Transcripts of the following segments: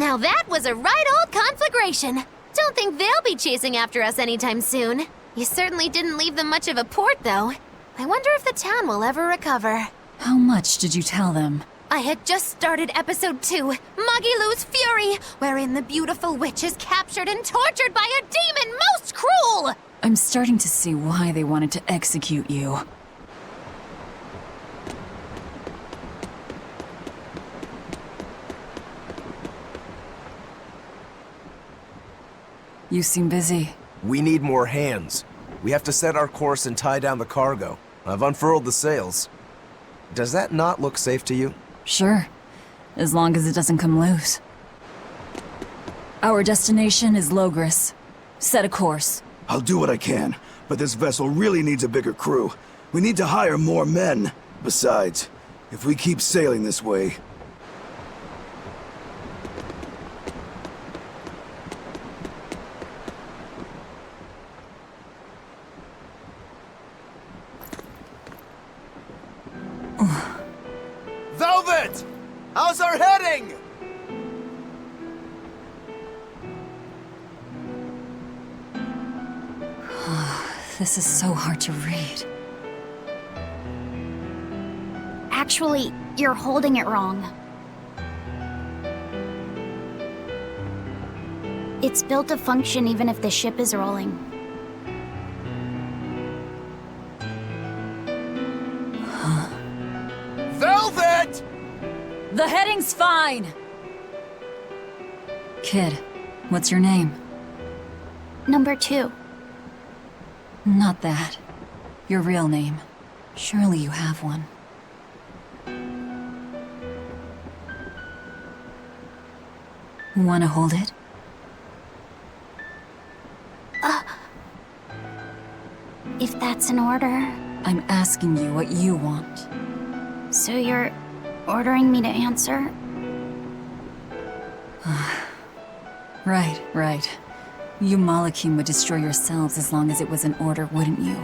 Now that was a right old conflagration. Don't think they'll be chasing after us anytime soon. You certainly didn't leave them much of a port, though. I wonder if the town will ever recover. How much did you tell them? I had just started episode 2, Magilou's Fury, wherein the beautiful witch is captured and tortured by a demon most cruel! I'm starting to see why they wanted to execute you. You seem busy. We need more hands. We have to set our course and tie down the cargo. I've unfurled the sails. Does that not look safe to you? Sure, as long as it doesn't come loose. Our destination is Logris. Set a course. I'll do what I can, but this vessel really needs a bigger crew. We need to hire more men. Besides, if we keep sailing this way... Velvet! How's our heading? This is so hard to read. Actually, you're holding it wrong. It's built to function even if the ship is rolling. Velvet! The heading's fine! Kid, what's your name? Number 2. Not that. Your real name. Surely you have one. Wanna hold it? If that's an order... I'm asking you what you want. So you're ordering me to answer? Right. You Malakim would destroy yourselves as long as it was an order, wouldn't you?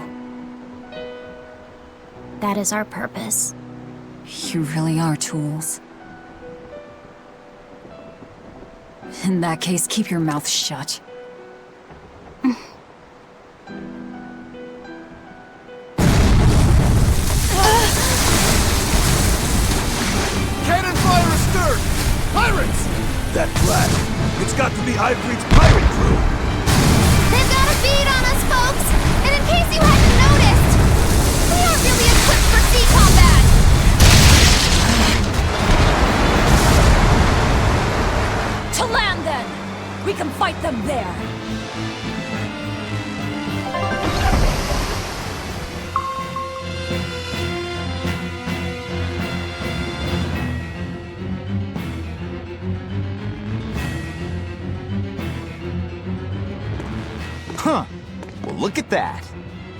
That is our purpose. You really are tools. In that case, keep your mouth shut. Cannon fire astern! Pirates! That flag! It's got to be Ifrit's pirate crew! They've got a bead on us, folks! And in case you hadn't noticed, we aren't really equipped for sea combat! To land, then! We can fight them there! Huh. Well, look at that.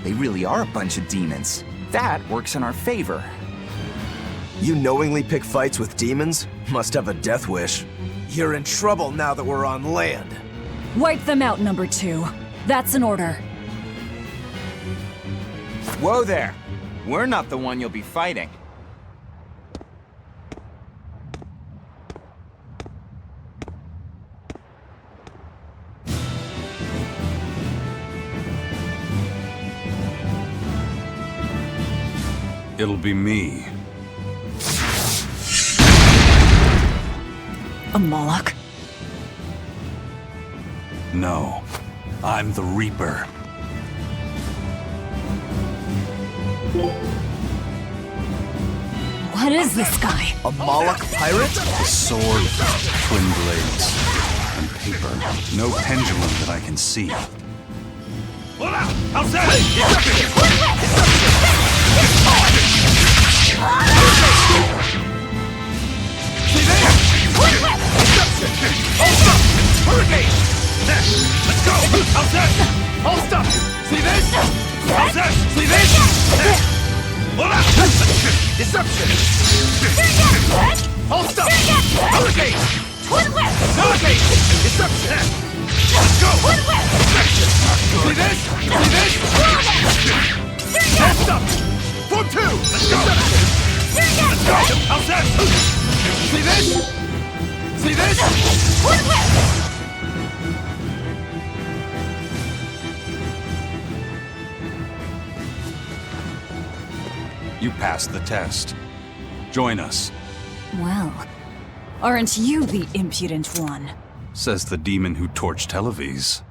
They really are a bunch of demons. That works in our favor. You knowingly pick fights with demons? Must have a death wish. You're in trouble now that we're on land. Wipe them out, number 2. That's an order. Whoa there. We're not the one you'll be fighting. It'll be me. A Moloch? No, I'm the Reaper. What is this guy? A Moloch pirate? A sword, twin blades, and paper. No pendulum that I can see. Let's go! How's that? Hold up! See this? How's that? See this? Deception! Hold up! Hurricane! Hurricane! Deception! Let's go! Deception! See this? See this? Hold up! Form 2! Let's go! Let's go! How's that? See this? See this? You passed the test. Join us, Well, aren't you the impudent one? says the demon who torched Televes.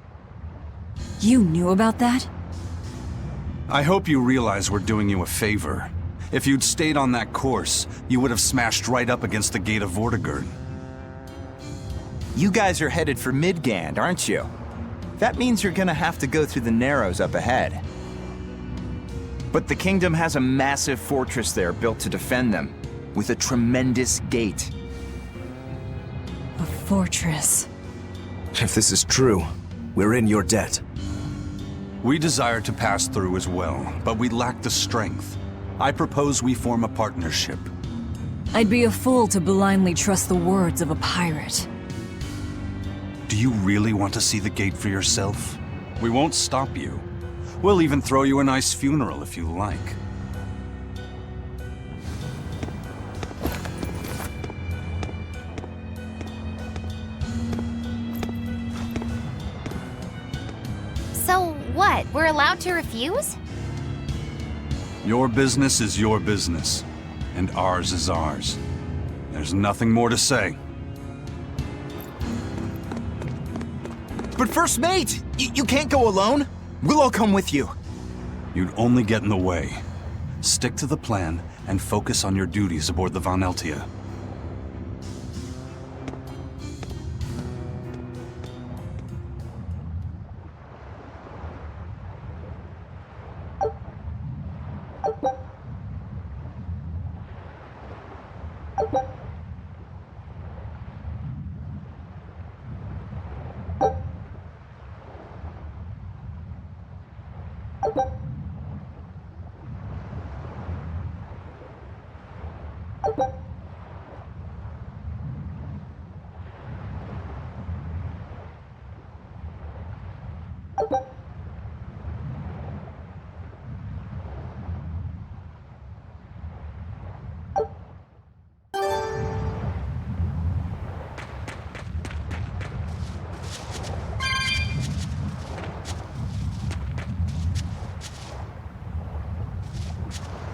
You knew about that? I hope you realize we're doing you a favor. If you'd stayed on that course, you would have smashed right up against the gate of Vortigern. You guys are headed for Midgand, aren't you? That means you're gonna have to go through the Narrows up ahead. But the kingdom has a massive fortress there built to defend them, with a tremendous gate. A fortress. If this is true, we're in your debt. We desire to pass through as well, but we lack the strength. I propose we form a partnership. I'd be a fool to blindly trust the words of a pirate. Do you really want to see the gate for yourself? We won't stop you. We'll even throw you a nice funeral if you like. So what? We're allowed to refuse? Your business is your business, and ours is ours. There's nothing more to say. But First Mate, you can't go alone. We'll all come with you. You'd only get in the way. Stick to the plan and focus on your duties aboard the Von Eltia.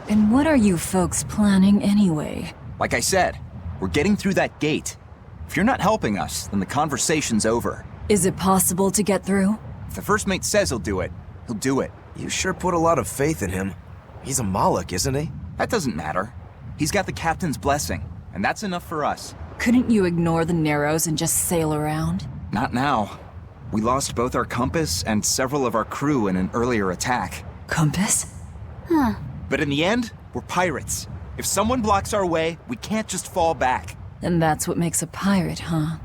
And what are you folks planning anyway? Like I said, we're getting through that gate. If you're not helping us, then the conversation's over. Is it possible to get through? If the First Mate says he'll do it, he'll do it. You sure put a lot of faith in him. He's a Moloch, isn't he? That doesn't matter. He's got the captain's blessing, and that's enough for us. Couldn't you ignore the Narrows and just sail around? Not now. We lost both our compass and several of our crew in an earlier attack. Compass? But in the end, we're pirates. If someone blocks our way, we can't just fall back. And that's what makes a pirate, huh?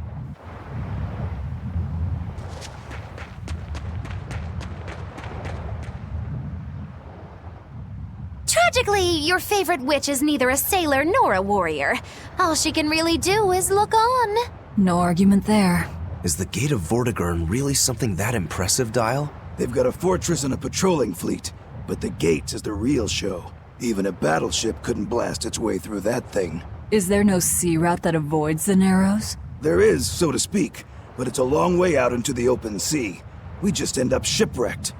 Tragically, your favorite witch is neither a sailor nor a warrior. All she can really do is look on. No argument there. Is the Gate of Vortigern really something that impressive, Dial? They've got a fortress and a patrolling fleet, but the gates is the real show. Even a battleship couldn't blast its way through that thing. Is there no sea route that avoids the Narrows? There is, so to speak, but it's a long way out into the open sea. We just end up shipwrecked.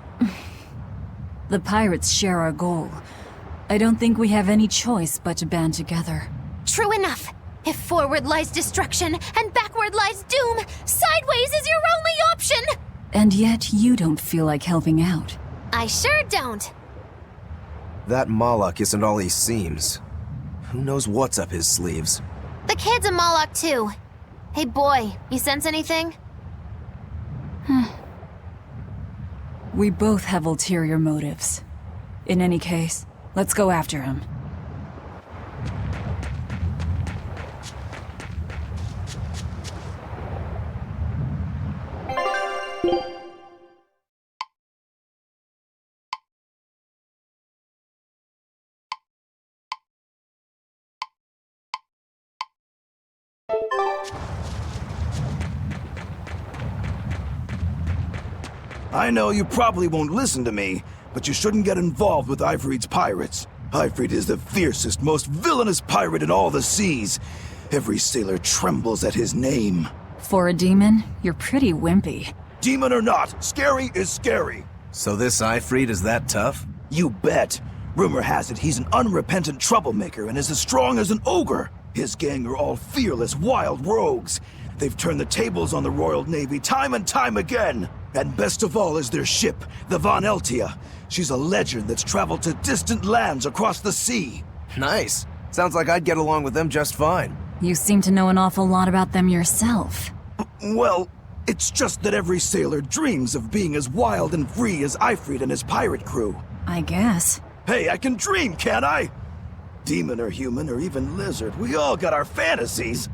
The pirates share our goal. I don't think we have any choice but to band together. True enough. If forward lies destruction and backward lies doom, sideways is your only option! And yet you don't feel like helping out. I sure don't. That Moloch isn't all he seems. Who knows what's up his sleeves? The kid's a Moloch too. Hey boy, you sense anything? We both have ulterior motives. In any case, let's go after him. I know you probably won't listen to me, but you shouldn't get involved with Ifrit's pirates. Ifrit is the fiercest, most villainous pirate in all the seas. Every sailor trembles at his name. For a demon, you're pretty wimpy. Demon or not, scary is scary. So this Ifrit is that tough? You bet. Rumor has it he's an unrepentant troublemaker and is as strong as an ogre. His gang are all fearless, wild rogues. They've turned the tables on the Royal Navy time and time again. And best of all is their ship, the Von Eltia. She's a legend that's traveled to distant lands across the sea. Nice. Sounds like I'd get along with them just fine. You seem to know an awful lot about them yourself. Well, it's just that every sailor dreams of being as wild and free as Ifrit and his pirate crew. I guess. Hey, I can dream, can't I? Demon or human or even lizard, we all got our fantasies.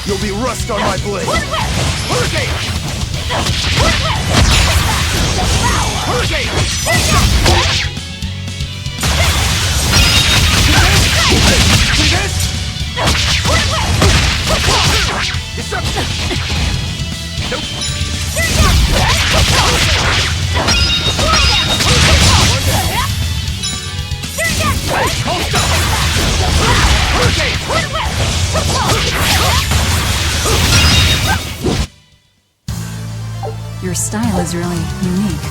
You'll be rust on my blade! Hurricane! Hurricane! See this? Deception! Nope. Hey, hold up! Hurricane! Your style is really unique.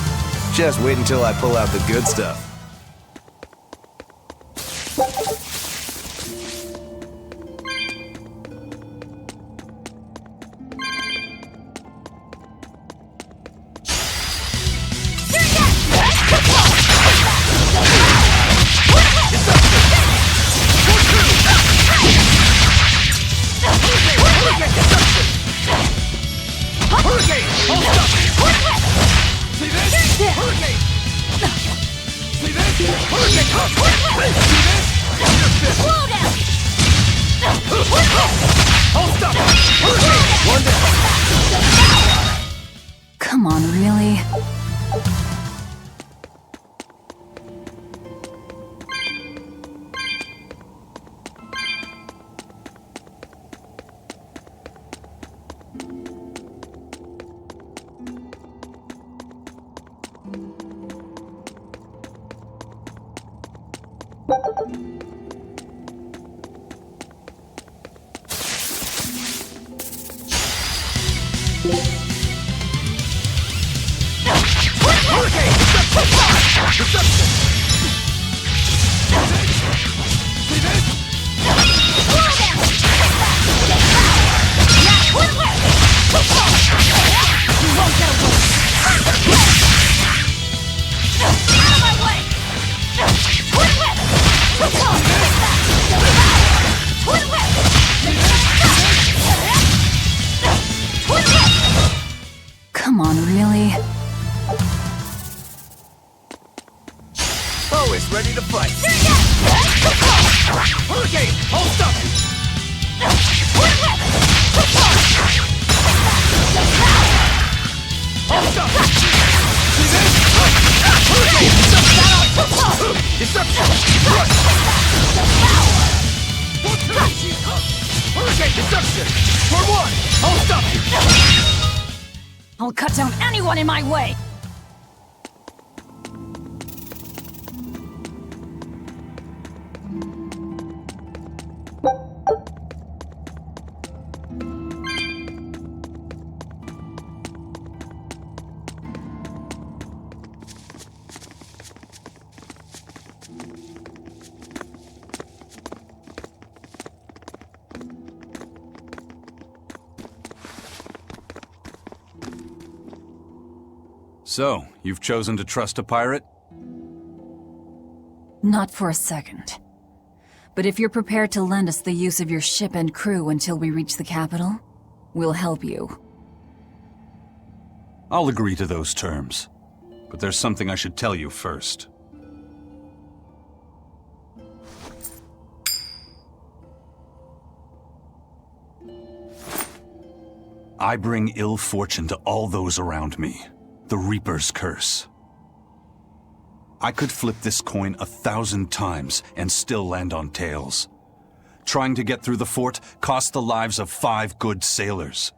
Just wait until I pull out the good stuff. Come on, really? Come on, really? Always ready to fight. Hurricane! Hold up! Hold up! See this? Hurricane! Deception! Rush! Hurricane! Deception! For one! Hold up! I'll cut down anyone in my way! So, you've chosen to trust a pirate? Not for a second. But if you're prepared to lend us the use of your ship and crew until we reach the capital, we'll help you. I'll agree to those terms. But there's something I should tell you first. I bring ill fortune to all those around me. The Reaper's curse. I could flip this coin 1,000 times and still land on tails. Trying to get through the fort cost the lives of 5 good sailors.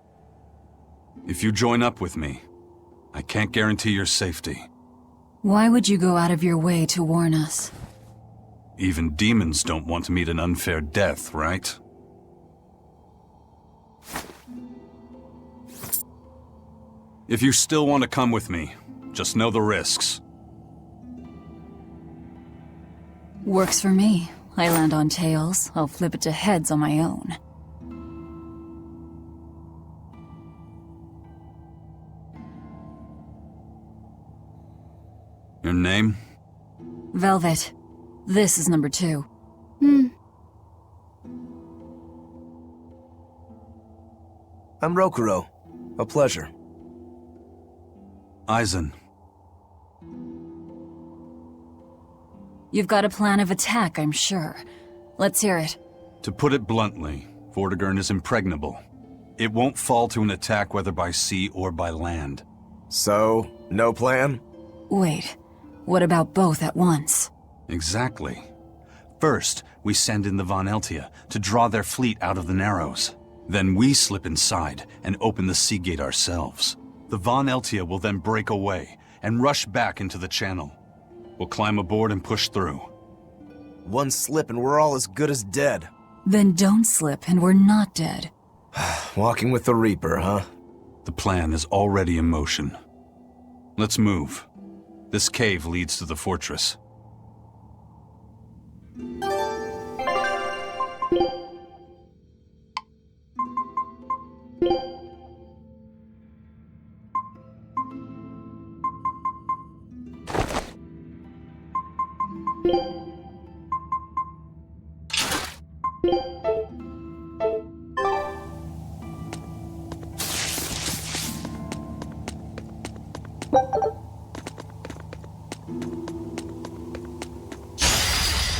If you join up with me, I can't guarantee your safety. Why would you go out of your way to warn us? Even demons don't want to meet an unfair death, right? If you still want to come with me, just know the risks. Works for me. I land on tails, I'll flip it to heads on my own. Your name? Velvet. This is number 2. I'm Rokuro. A pleasure. Aizen. You've got a plan of attack, I'm sure. Let's hear it. To put it bluntly, Vortigern is impregnable. It won't fall to an attack whether by sea or by land. So, no plan? Wait, what about both at once? Exactly. First, we send in the Von Eltia to draw their fleet out of the Narrows. Then we slip inside and open the sea gate ourselves. The Von Eltia will then break away and rush back into the channel. We'll climb aboard and push through. One slip and we're all as good as dead. Then don't slip and we're not dead. Walking with the Reaper, huh? The plan is already in motion. Let's move. This cave leads to the fortress.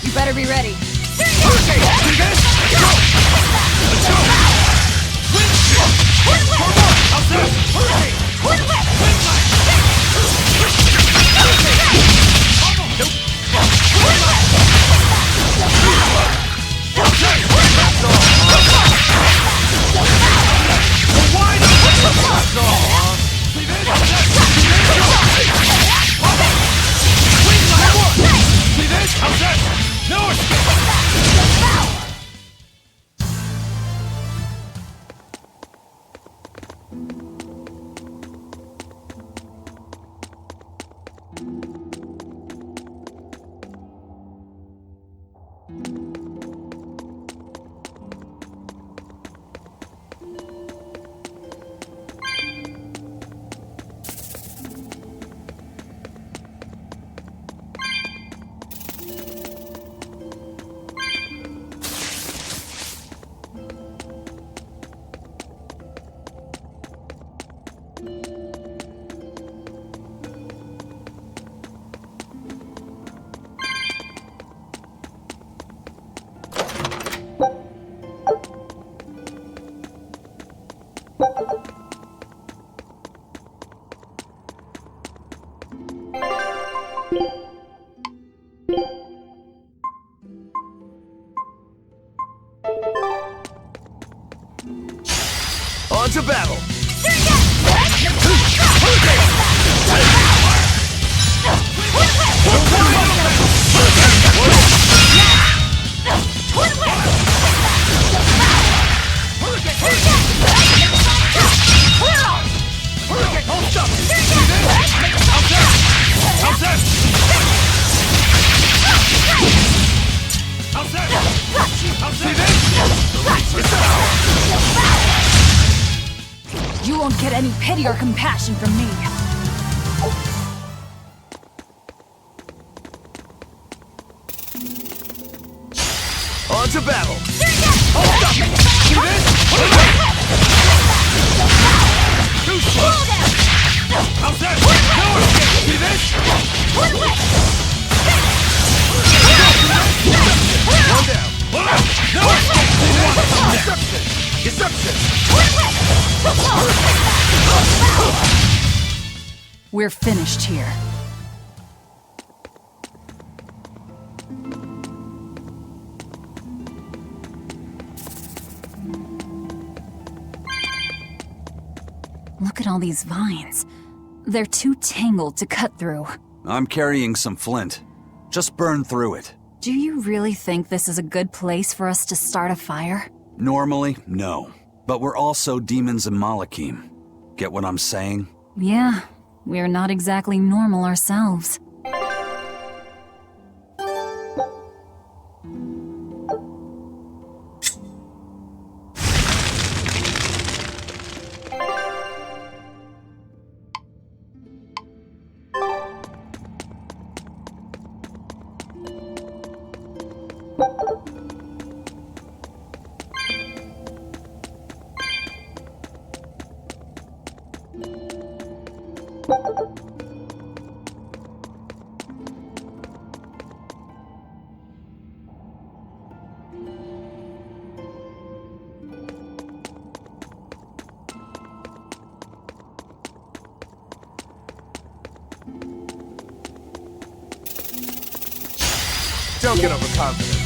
You better be ready. On to battle! You won't get any pity or compassion from me. On to battle! Hold up! See this? Too slow! How's that? No escape! See this? One down! No escape! See this? Deception! We're finished here. Look at all these vines. They're too tangled to cut through. I'm carrying some flint. Just burn through it. Do you really think this is a good place for us to start a fire? Normally, no. But we're also demons and Malachim. Get what I'm saying? Yeah, we're not exactly normal ourselves. Don't get overconfident.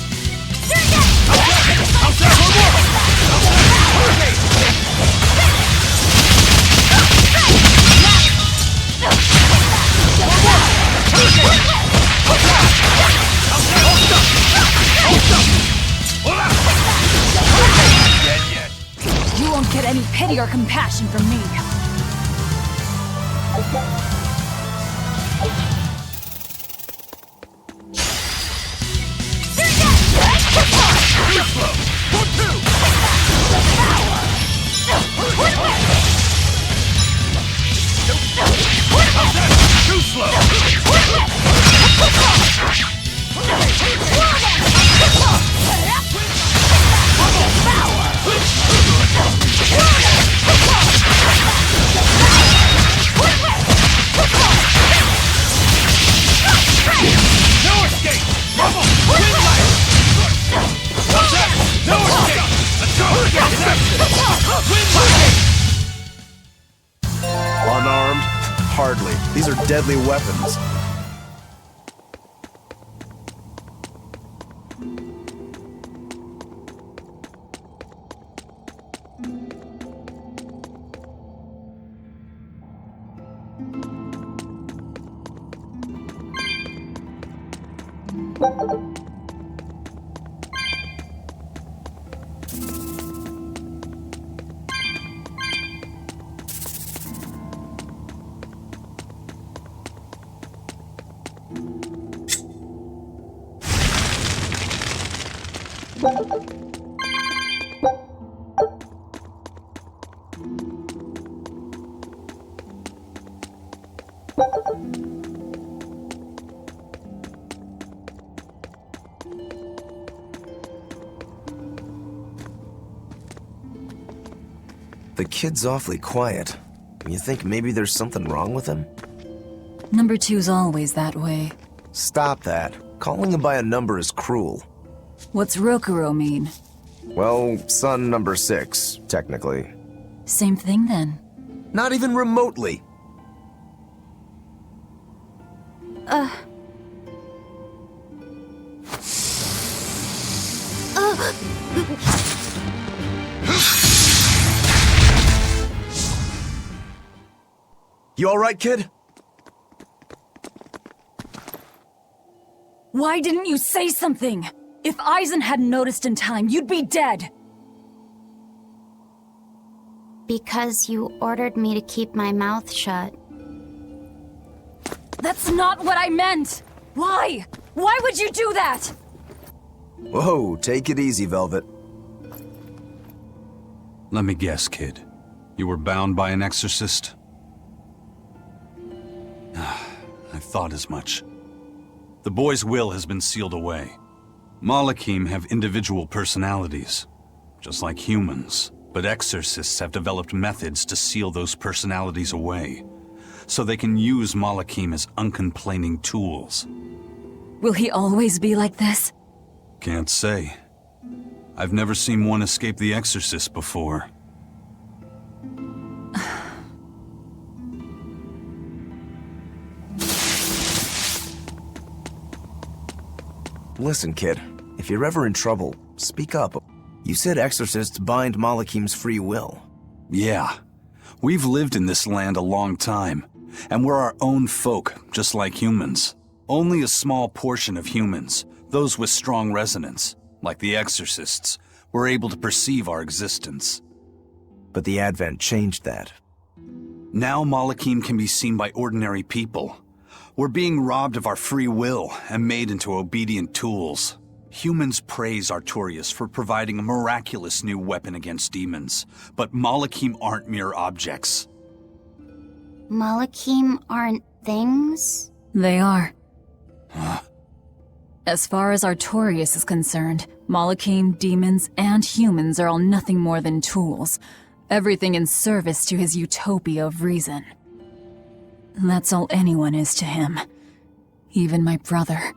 You won't get any pity or compassion from me. Too slow! No escape! Rubble! Wind light! What's that? No escape! Let's go! Wind light! Unarmed? Hardly. These are deadly weapons. The kid's awfully quiet. You think maybe there's something wrong with him? Number 2's always that way. Stop that. Calling him by a number is cruel. What's Rokuro mean? Well, son number 6, technically. Same thing then. Not even remotely. You alright, kid? Why didn't you say something? If Eisen hadn't noticed in time, you'd be dead! Because you ordered me to keep my mouth shut. That's not what I meant! Why? Why would you do that? Whoa, take it easy, Velvet. Let me guess, kid. You were bound by an exorcist? I thought as much. The boy's will has been sealed away. Malakim have individual personalities, just like humans. But exorcists have developed methods to seal those personalities away, so they can use Malakim as uncomplaining tools. Will he always be like this? Can't say. I've never seen one escape the exorcist before. Listen, kid. If you're ever in trouble, speak up. You said exorcists bind Malakim's free will. Yeah. We've lived in this land a long time, and we're our own folk, just like humans. Only a small portion of humans, those with strong resonance, like the exorcists, were able to perceive our existence. But the Advent changed that. Now Malakim can be seen by ordinary people. We're being robbed of our free will and made into obedient tools. Humans praise Artorias for providing a miraculous new weapon against demons, but Malakim aren't mere objects. Malakim aren't things? They are. As far as Artorias is concerned, Malakim, demons, and humans are all nothing more than tools. Everything in service to his utopia of reason. That's all anyone is to him. Even my brother.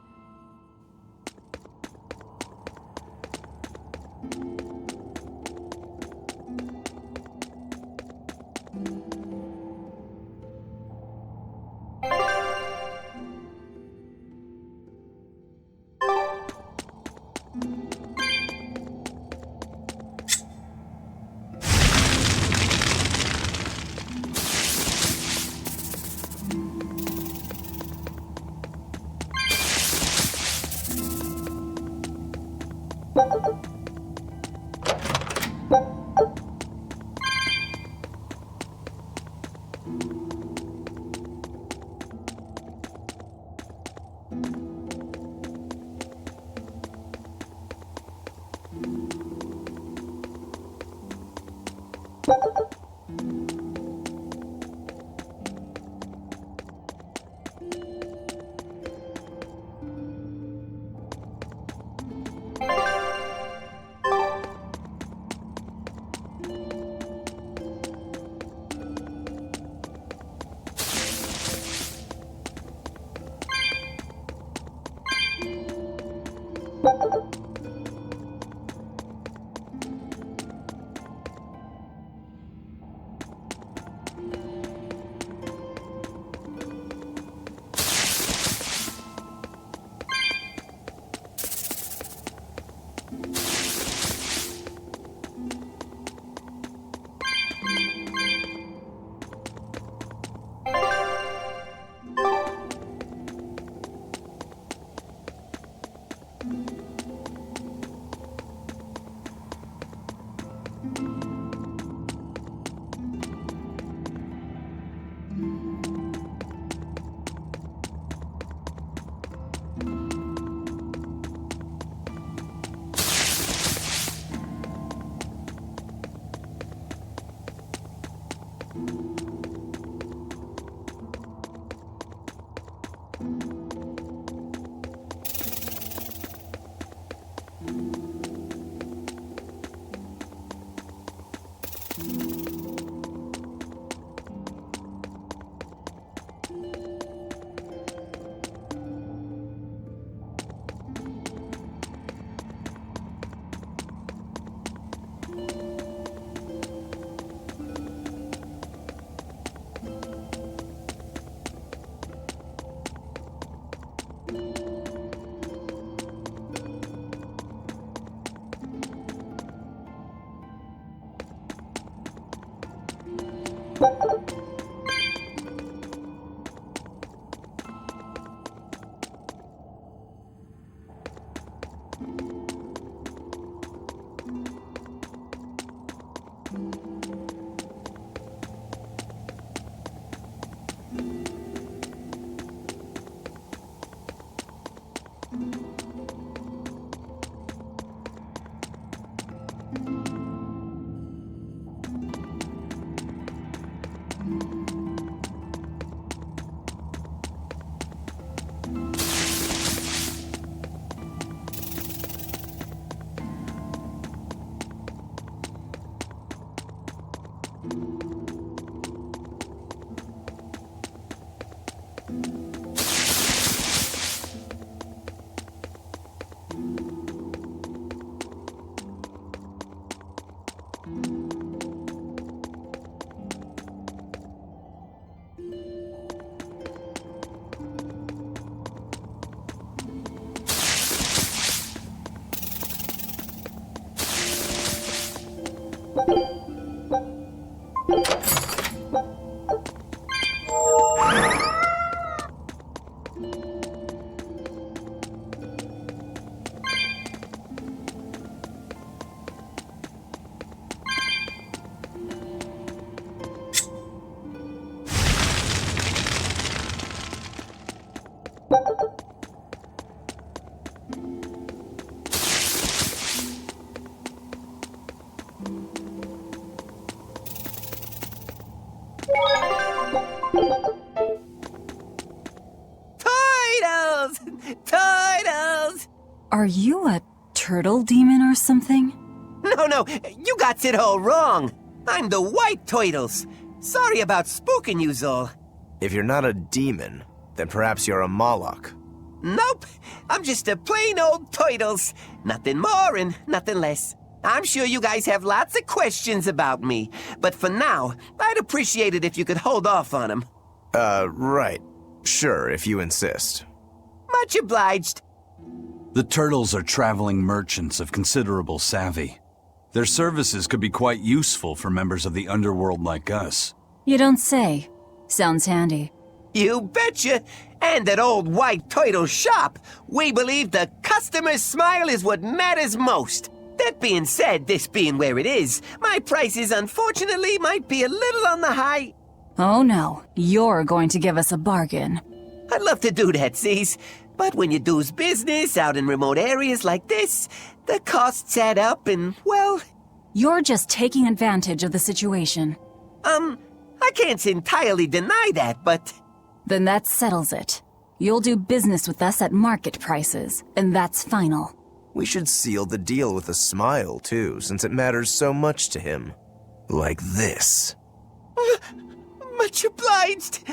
Titles! Titles! Are you a turtle demon or something? No, you got it all wrong. I'm the white turtles. Sorry about spooking yous all. If you're not a demon, then perhaps you're a Moloch. Nope, I'm just a plain old turtles. Nothing more and nothing less. I'm sure you guys have lots of questions about me, but for now, I'd appreciate it if you could hold off on them. Right. Sure, if you insist. Much obliged. The turtles are traveling merchants of considerable savvy. Their services could be quite useful for members of the underworld like us. You don't say. Sounds handy. You betcha. And at old white turtle shop, we believe the customer's smile is what matters most. That being said, this being where it is, my prices unfortunately might be a little on the high. Oh no, you're going to give us a bargain. I'd love to do that, C's. But when you do's business out in remote areas like this, the costs add up and, well... You're just taking advantage of the situation. I can't entirely deny that, but... Then that settles it. You'll do business with us at market prices, and that's final. We should seal the deal with a smile, too, since it matters so much to him. Like this. Much obliged.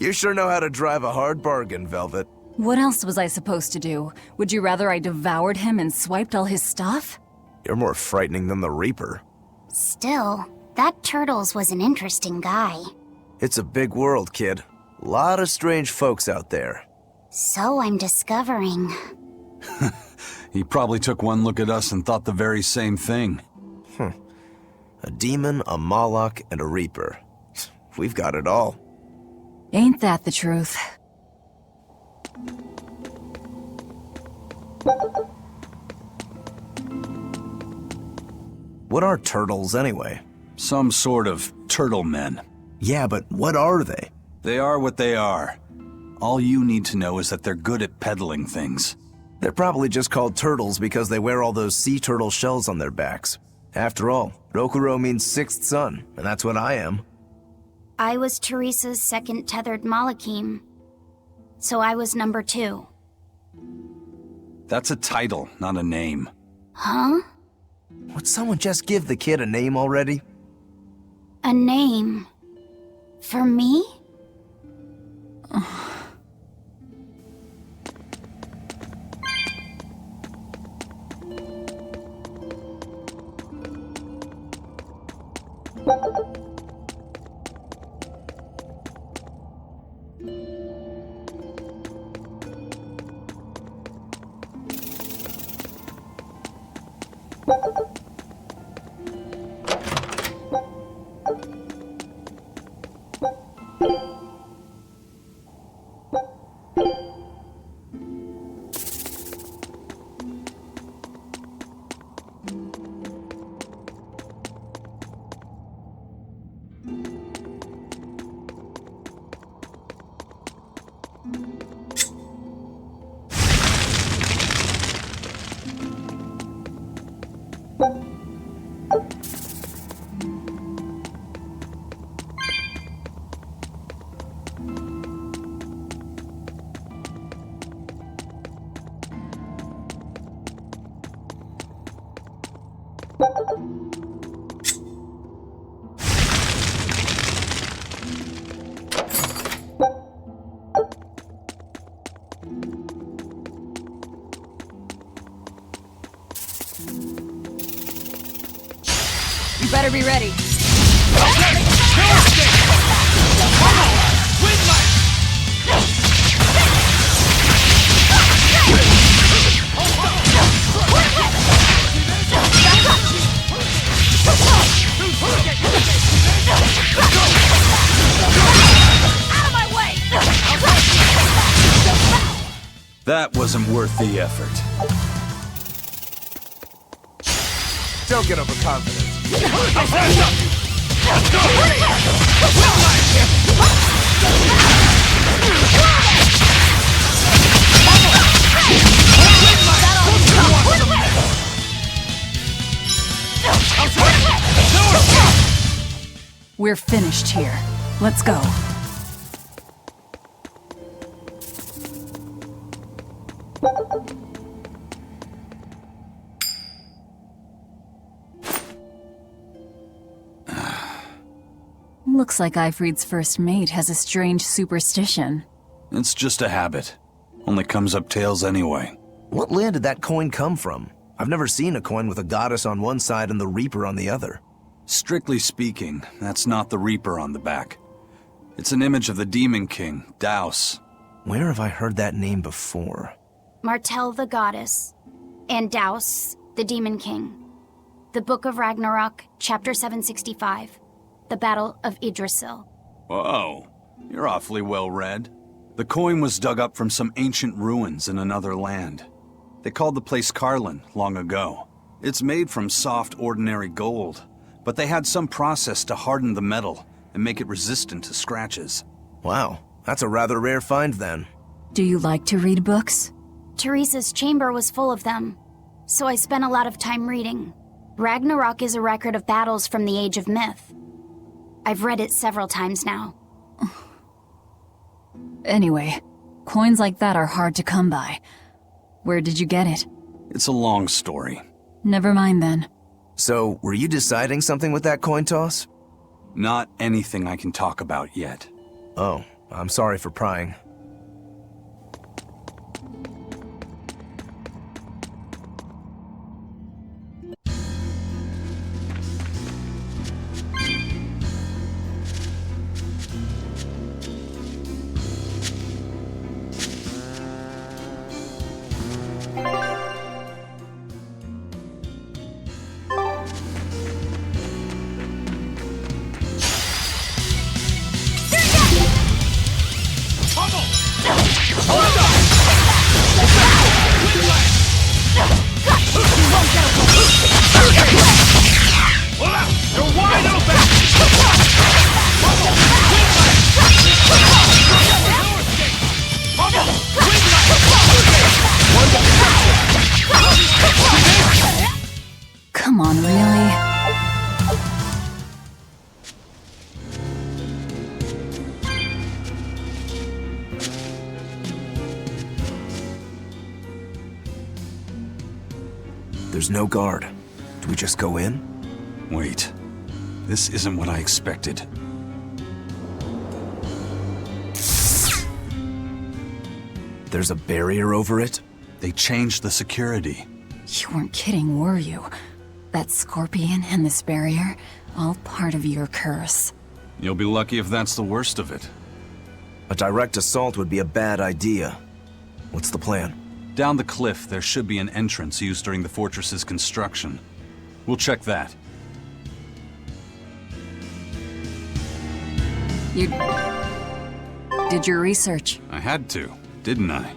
You sure know how to drive a hard bargain, Velvet. What else was I supposed to do? Would you rather I devoured him and swiped all his stuff? You're more frightening than the Reaper. Still, that Turtles was an interesting guy. It's a big world, kid. Lot of strange folks out there. So I'm discovering. He probably took one look at us and thought the very same thing. A demon, a Moloch, and a Reaper. We've got it all. Ain't that the truth? What are turtles, anyway? Some sort of turtle men. Yeah, but what are they? They are what they are. All you need to know is that they're good at peddling things. They're probably just called turtles because they wear all those sea turtle shells on their backs. After all, Rokuro means sixth son, and that's what I am. I was Teresa's second tethered Malachim. So I was number 2. That's a title, not a name. Huh? Would someone just give the kid a name already? A name? For me? You better be ready. That wasn't worth the effort. Don't get overconfident. We're finished here. Let's go. Looks like Ifrit's first mate has a strange superstition. It's just a habit. Only comes up tails anyway. What land did that coin come from? I've never seen a coin with a goddess on one side and the Reaper on the other. Strictly speaking, that's not the Reaper on the back. It's an image of the Demon King, Daus. Where have I heard that name before? Martel the goddess, and Daus, the demon king. The Book of Ragnarok, chapter 765. The Battle of Yggdrasil. Whoa, you're awfully well read. The coin was dug up from some ancient ruins in another land. They called the place Carlin long ago. It's made from soft, ordinary gold, but they had some process to harden the metal and make it resistant to scratches. Wow, that's a rather rare find then. Do you like to read books? Teresa's chamber was full of them, so I spent a lot of time reading. Ragnarok is a record of battles from the Age of Myth. I've read it several times now. Anyway, coins like that are hard to come by. Where did you get it? It's a long story. Never mind then. So, were you deciding something with that coin toss? Not anything I can talk about yet. Oh, I'm sorry for prying. Come on, really? There's no guard. Do we just go in? Wait. This isn't what I expected. There's a barrier over it? They changed the security. You weren't kidding, were you? That scorpion and this barrier, all part of your curse. You'll be lucky if that's the worst of it. A direct assault would be a bad idea. What's the plan? Down the cliff, there should be an entrance used during the fortress's construction. We'll check that. You did your research. I had to, didn't I?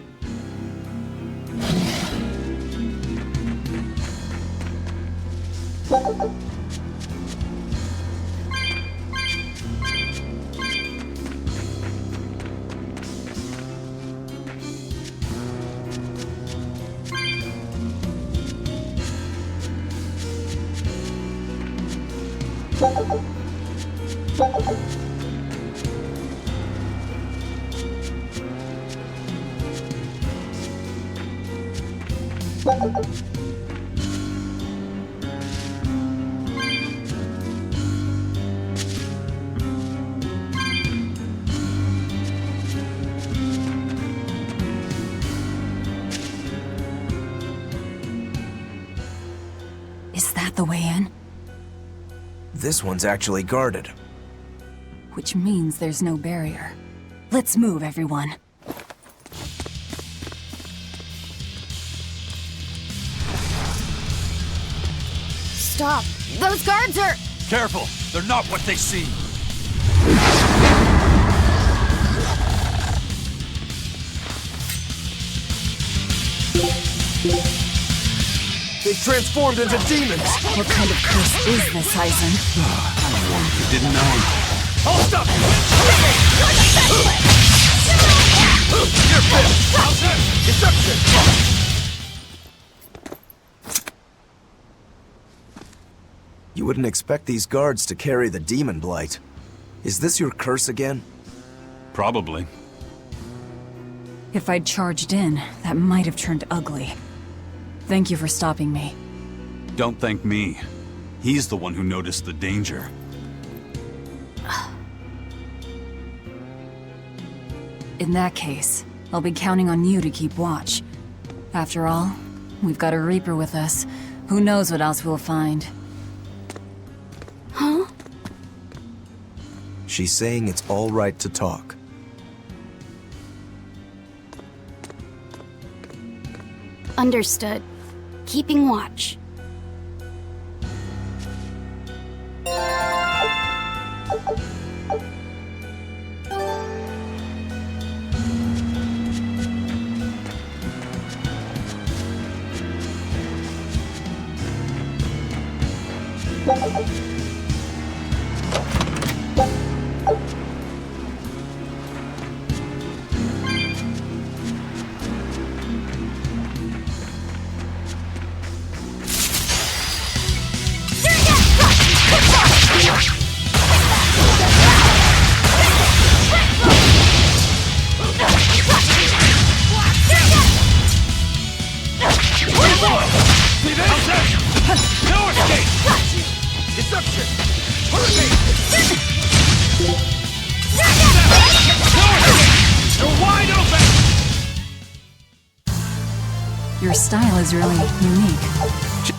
Is that the way in? This one's actually guarded. Which means there's no barrier. Let's move, everyone. Stop! Those guards are... Careful! They're not what they seem! They've transformed into demons! What kind of curse is this, Aizen? I warned you, didn't I? Hold up! You're fit! Deception! You wouldn't expect these guards to carry the demon blight. Is this your curse again? Probably. If I'd charged in, that might have turned ugly. Thank you for stopping me. Don't thank me. He's the one who noticed the danger. In that case, I'll be counting on you to keep watch. After all, we've got a Reaper with us. Who knows what else we'll find. Huh? She's saying it's all right to talk. Understood. Keeping watch. Your style is really unique.